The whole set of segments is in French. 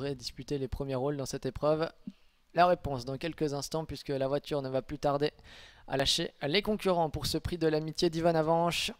devrait disputer les premiers rôles dans cette épreuve? La réponse dans quelques instants, puisque la voiture ne va plus tarder à lâcher les concurrents pour ce prix de l'amitié d'Ivan Avanche.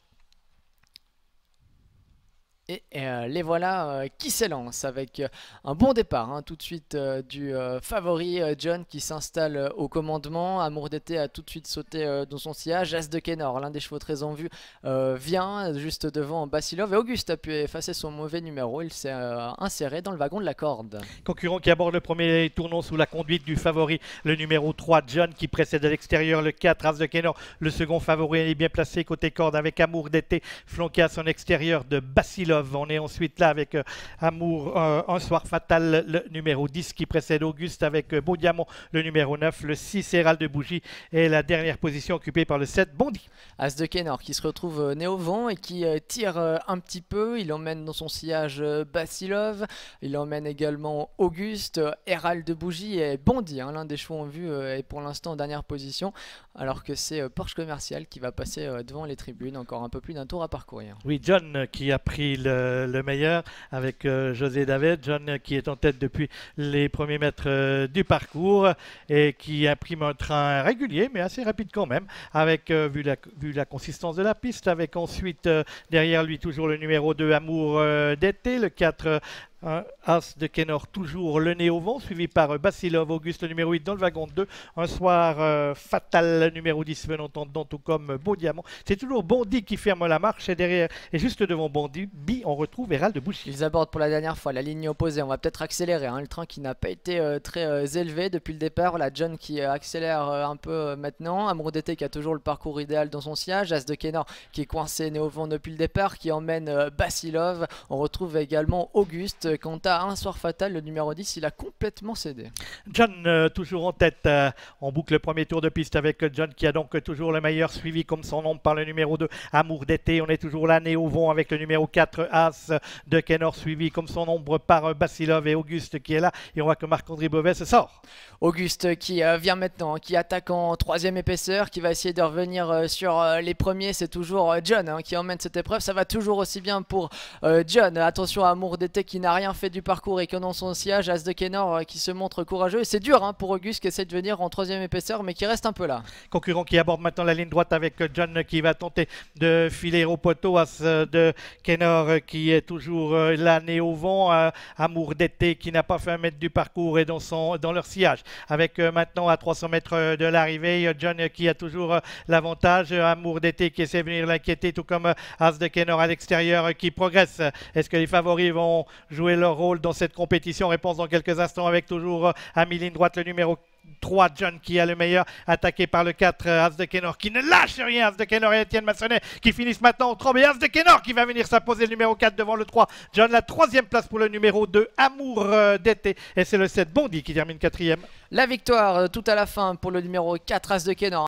Et les voilà qui s'élancent avec un bon départ tout de suite du favori John qui s'installe au commandement. Amour d'été a tout de suite sauté dans son sillage. As de Kenor, l'un des chevaux très en vue, vient juste devant Basilov. Et Auguste a pu effacer son mauvais numéro. Il s'est inséré dans le wagon de la corde. Concurrent qui aborde le premier tournon sous la conduite du favori, le numéro 3 John qui précède à l'extérieur le 4 As de Kenor. Le second favori est bien placé côté corde avec Amour d'été flanqué à son extérieur de Basilov. On est ensuite là avec Amour, un soir fatal, le numéro 10 qui précède Auguste avec Beau Diamant, le numéro 9, le 6 Hérald de Bougie et la dernière position occupée par le 7 Bondy. As de Kenor qui se retrouve né au vent et qui tire un petit peu. Il emmène dans son sillage Basilov, il emmène également Auguste, Hérald de Bougie et Bondy, l'un des chevaux en vue est pour l'instant en dernière position, alors que c'est Porsche Commercial qui va passer devant les tribunes, encore un peu plus d'un tour à parcourir. Oui, John qui a pris le meilleur avec José David. John qui est en tête depuis les premiers mètres du parcours et qui imprime un train régulier mais assez rapide quand même avec vu la consistance de la piste, avec ensuite derrière lui toujours le numéro 2 Amour d'été, le 4 As de Kenor, toujours le nez au vent, suivi par Basilov, Auguste, le numéro 8 dans le wagon 2. Un soir fatal, numéro 10 venant en dedans, tout comme Beau Diamant. C'est toujours Bondy qui ferme la marche et derrière, et juste devant Bondy, on retrouve Hérald de Bougie. Ils abordent pour la dernière fois la ligne opposée. On va peut-être accélérer. Le train qui n'a pas été très élevé depuis le départ. La John qui accélère un peu maintenant. Amour d'été qui a toujours le parcours idéal dans son sillage. As de Kenor qui est coincé né au vent depuis le départ, qui emmène Basilov. On retrouve également Auguste. Quant à un soir fatal, le numéro 10, il a complètement cédé. John toujours en tête. On boucle le premier tour de piste avec John qui a donc toujours le meilleur, suivi comme son ombre par le numéro 2 Amour d'été. On est toujours là, né au vent avec le numéro 4 As de Kenor, suivi comme son ombre par Basilov et Auguste qui est là. Et on voit que Marc-André Beauvais se sort. Auguste qui vient maintenant, qui attaque en troisième épaisseur, qui va essayer de revenir sur les premiers. C'est toujours John qui emmène cette épreuve. Ça va toujours aussi bien pour John. Attention à Amour d'été qui n'a rien fait du parcours et qui est dans son sillage. As de Kenor qui se montre courageux. Et c'est dur pour Auguste qui essaie de venir en troisième épaisseur mais qui reste un peu là. Concurrent qui aborde maintenant la ligne droite avec John qui va tenter de filer au poteau. As de Kenor qui est toujours là, né au vent. Amour d'été qui n'a pas fait un mètre du parcours et dans leur sillage. Avec maintenant à 300 mètres de l'arrivée, John qui a toujours l'avantage. Amour d'été qui essaie de venir l'inquiéter, tout comme As de Kenor à l'extérieur qui progresse. Est-ce que les favoris vont jouer leur rôle dans cette compétition? Réponse dans quelques instants avec toujours à mi-ligne droite le numéro 3 John qui a le meilleur, attaqué par le 4 As de Kenor qui ne lâche rien. As de Kenor et Étienne Massonnet qui finissent maintenant au trombe et As de Kenor qui va venir s'imposer, le numéro 4 devant le 3 John. La troisième place pour le numéro 2 Amour d'été et c'est le 7 Bondy qui termine quatrième. La victoire tout à la fin pour le numéro 4 As de Kenor.